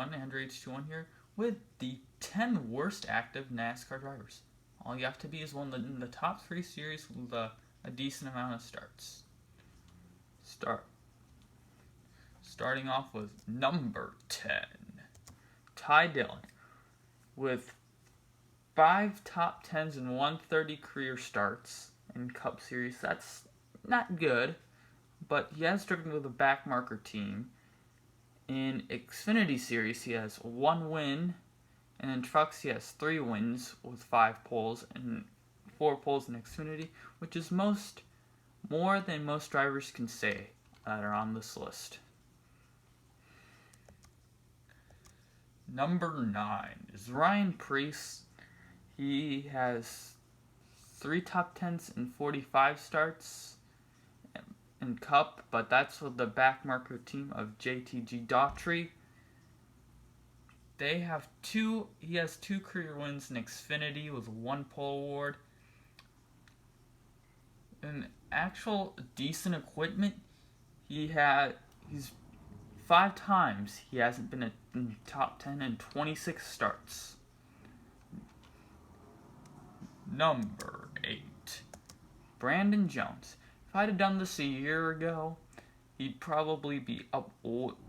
H1, Andrew H21 here, with the 10 worst active NASCAR drivers. All you have to be is one in the top 3 series with a decent amount of starts. Starting off with number 10, Dillon, with 5 top 10s and 130 career starts in Cup Series. That's not good, but he has driven with a backmarker team. In Xfinity Series, he has 1 win, and in Trucks, he has 3 wins with 5 poles and 4 poles in Xfinity, which is more than most drivers can say that are on this list. Number 9 is Preece. He has 3 top 10s and 45 starts in Cup, but that's with the backmarker team of JTG Daughtry. He has 2 career wins in Xfinity with 1 pole award. In actual decent equipment, he's 5 times he hasn't been in top 10 in 26 starts. Number 8, Brandon Jones. If I'd have done this a year ago, he'd probably be up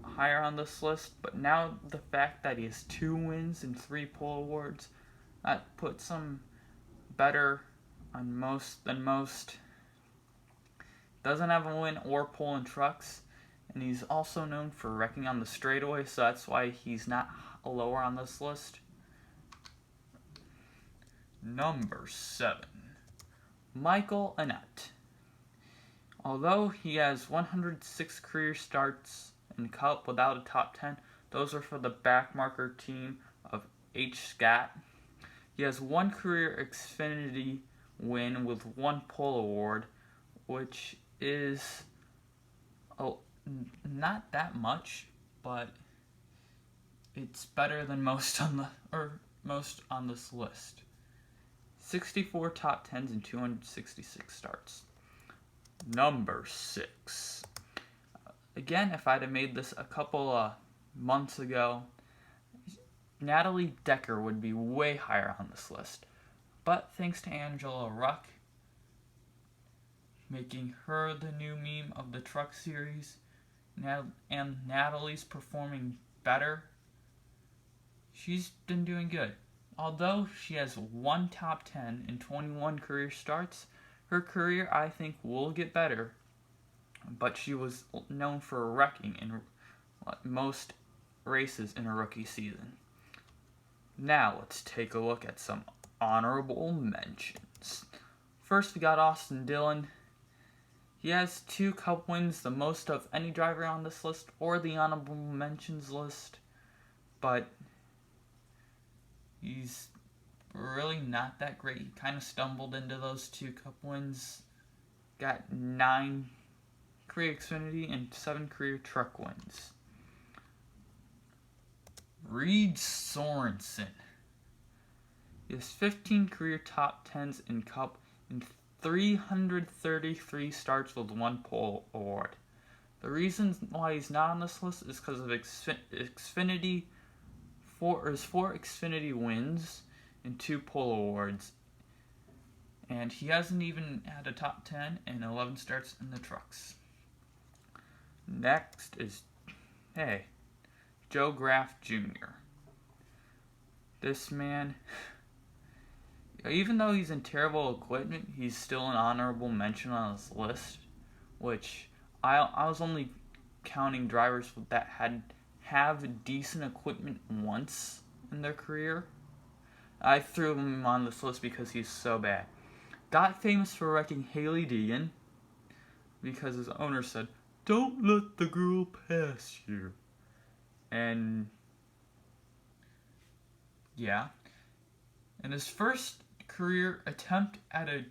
higher on this list, but now the fact that he has 2 wins and 3 pole awards, that puts him better than most. Doesn't have a win or pole in Trucks, and he's also known for wrecking on the straightaway, so that's why he's not lower on this list. Number 7, Annett. Although he has 106 career starts in Cup without a top 10, those are for the backmarker team of H. Scott. He has 1 career Xfinity win with 1 pole award, which is not that much, but it's better than most on this list. 64 top 10s and 266 starts. Number 6. Again, if I'd have made this a couple months ago, Natalie Decker would be way higher on this list. But thanks to Angela Ruck, making her the new meme of the Truck Series, and Natalie's performing better, she's been doing good. Although she has 1 top 10 and 21 career starts, her career, I think, will get better, but she was known for wrecking in most races in her rookie season. Now let's take a look at some honorable mentions. First, we got Dillon. He has 2 Cup wins, the most of any driver on this list or the honorable mentions list, but he's really not that great. He kind of stumbled into those 2 Cup wins. Got 9 career Xfinity and 7 career Truck wins. Sorenson. He has 15 career top 10s in Cup and 333 starts with 1 pole award. The reason why he's not on this list is because of Xfinity. 4 Xfinity wins and 2 pole awards, and he hasn't even had a top 10 and 11 starts in the Trucks. Next is Graff Jr. This man, even though he's in terrible equipment, he's still an honorable mention on this list, which I was only counting drivers that have decent equipment once in their career. I threw him on this list because he's so bad. Got famous for wrecking Dillon because his owner said, "Don't let the girl pass you." And yeah. In his first career attempt at a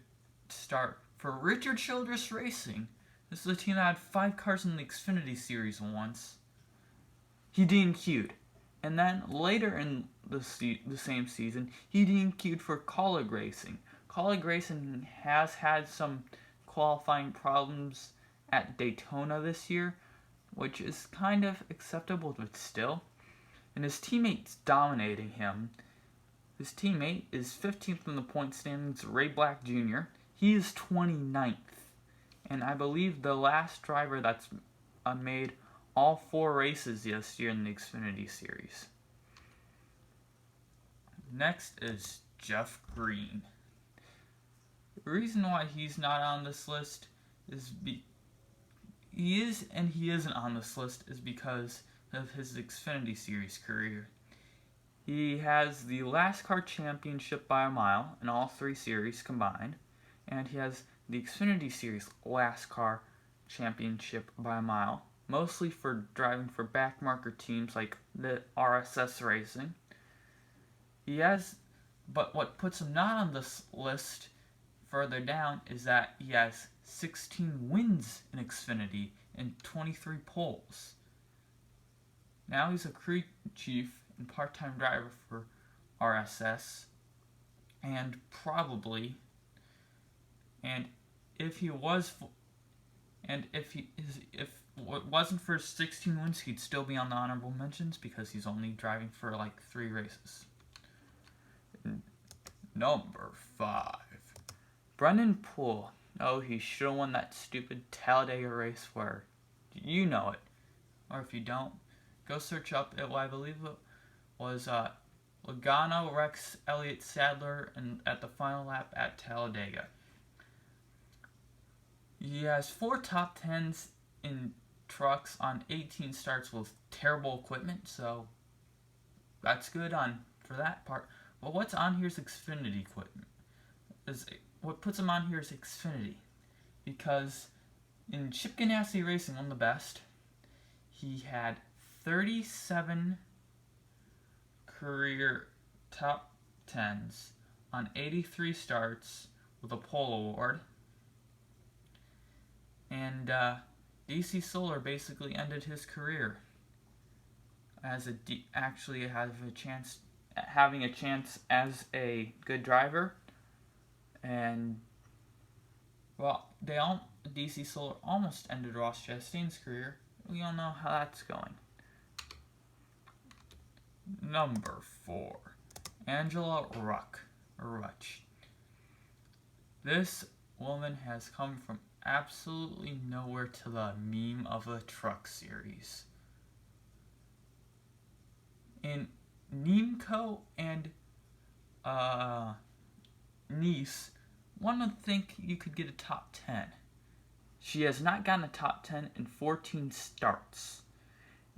start for Richard Childress Racing, this is a team that had 5 cars in the Xfinity Series once, he DNQ'd. And then later in the same season, he DNQ'd for Colleague Racing. Colleague Racing has had some qualifying problems at Daytona this year, which is kind of acceptable, but still. and his teammate's dominating him. His teammate is 15th in the point standings, Ray Black Jr. He is 29th. And I believe the last driver that's made all 4 races this year in the Xfinity Series. Next is Jeff Green. The reason why he's not on this list is he isn't on this list is because of his Xfinity Series career. He has the NASCAR championship by a mile in all 3 series combined, and he has the Xfinity Series NASCAR championship by a mile, mostly for driving for backmarker teams like the RSS Racing. But what puts him not on this list further down is that he has 16 wins in Xfinity and 23 poles. Now he's a crew chief and part-time driver for RSS, and if it wasn't for 16 wins, he'd still be on the honorable mentions because he's only driving for like 3 races. Number 5, Brennan Poole. Oh, he should have won that stupid Talladega race where you know it, or if you don't, go search up it. Well, I believe it was Logano, Rex, Elliott, Sadler, and at the final lap at Talladega. He has 4 top 10s in trucks on 18 starts with terrible equipment, so that's good for that part. But what's on here is Xfinity equipment. What puts him on here is Xfinity, because in Chip Ganassi Racing, one of the best, he had 37 career top 10s on 83 starts with a pole award. And DC Solar basically ended his career as having a chance as a good driver. And well, DC Solar almost ended Ross Chastain's career. We all know how that's going. Number 4, Angela Rutsch. This woman has come from absolutely nowhere to the meme of the truck series. In Nemco and Nice, one would think you could get a top 10. She has not gotten a top 10 in 14 starts.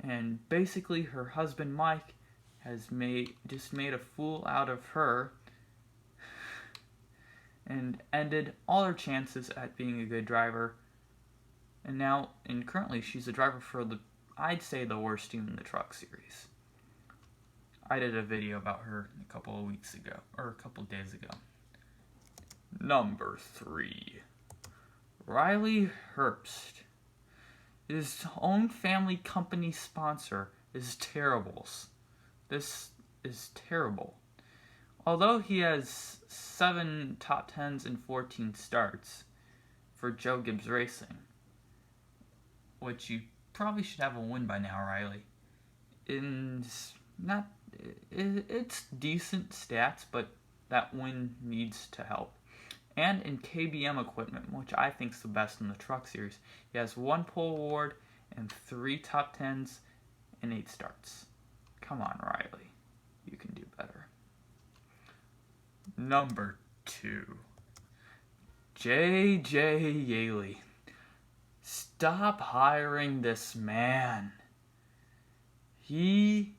And basically her husband Mike has made a fool out of her and ended all her chances at being a good driver. And currently she's a driver for I'd say the worst team in the truck series. I did a video about her a couple of days ago. Number 3, Riley Hurst. His own family company sponsor is Terribles. This is terrible. Although he has 7 top 10s and 14 starts for Joe Gibbs Racing, which you probably should have a win by now, Riley. It's decent stats, but that win needs to help. And in KBM equipment, which I think is the best in the truck series, he has 1 pole award and 3 top 10s and 8 starts. Come on, Riley. You can do better. Number 2, J.J. Yeley. Stop hiring this man. He,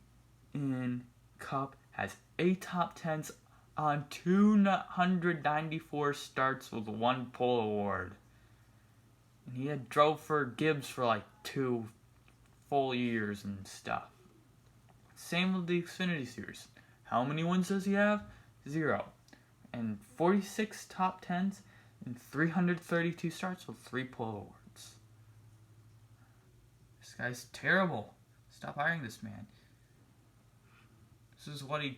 in Cup, has 8 top 10s on 294 starts with 1 pole award. And he had drove for Gibbs for like 2 full years and stuff. Same with the Xfinity Series. How many wins does he have? 0. And 46 top 10s and 332 starts with 3 pole awards. This guy's terrible. Stop hiring this man. This is what he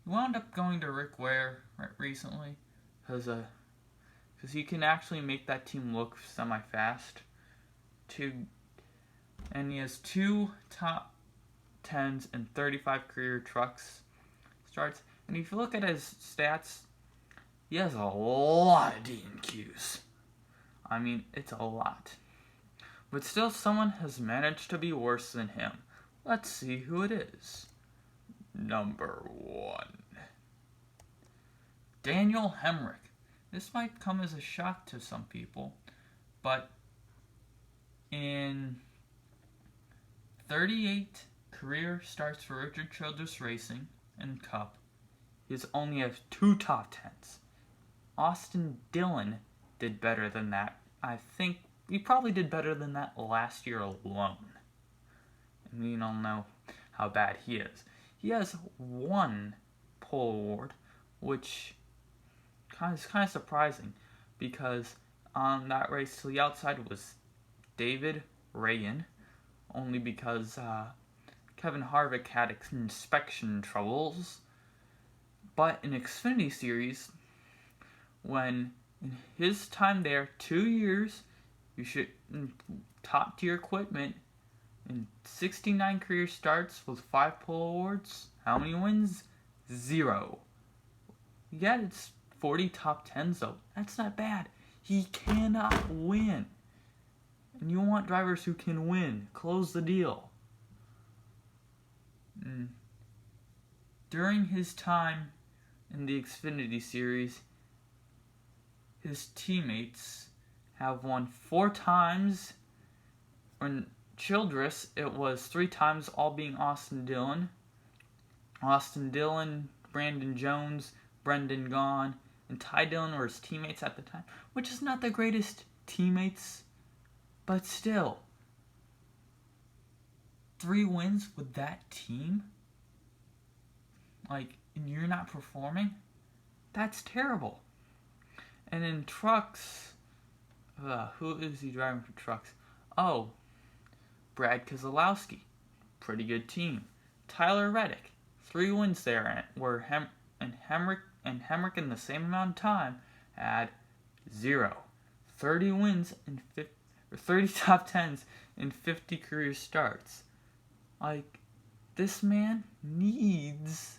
wound up going to Rick Ware recently, because he can actually make that team look semi-fast. And he has 2 top 10s and 35 career trucks starts. And if you look at his stats, he has a lot of DNQs. I mean, it's a lot. But still, someone has managed to be worse than him. Let's see who it is. Number 1. Daniel Hemric. This might come as a shock to some people, but in 38 career starts for Richard Childress Racing and Cup, he only has 2 top 10s. Austin Dillon did better than that. I think he probably did better than that last year alone. And we don't know how bad he is. He has 1 pole award, which is kind of surprising, because on that race to the outside was David Ragan, only because Kevin Harvick had inspection troubles. But in Xfinity Series, when in his time there, 2 years, you should top tier equipment, in 69 career starts with 5 pole awards, how many wins? 0. Yeah, it's 40 top 10s though. That's not bad. He cannot win. And you want drivers who can win. Close the deal. During his time in the Xfinity Series, his teammates have won 4 times. In Childress, it was 3 times, all being Austin Dillon. Austin Dillon, Brandon Jones, Brendan Gaughan, and Ty Dillon were his teammates at the time, which is not the greatest teammates, but still. 3 wins with that team? Like, and you're not performing? That's terrible. And in trucks, who is he driving for trucks? Oh, Brad Keselowski. Pretty good team. Tyler Reddick. 3 wins there, where Hemric in the same amount of time had 0. 30 wins and 30 top 10s in 50 career starts. Like, this man needs,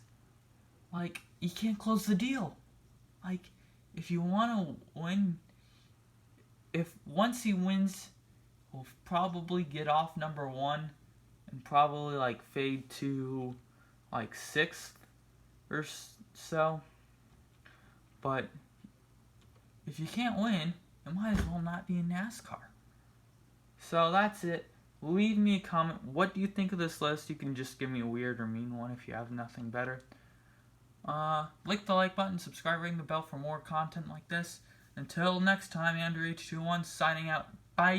like, he can't close the deal. Like, if you want to win, once he wins, he'll probably get off number 1 and probably, like, fade to, like, 6th or so. But if you can't win, it might as well not be in NASCAR. So that's it. Leave me a comment. What do you think of this list? You can just give me a weird or mean one if you have nothing better. Click the like button, subscribe, ring the bell for more content like this. Until next time, Andrew H21 signing out. Bye!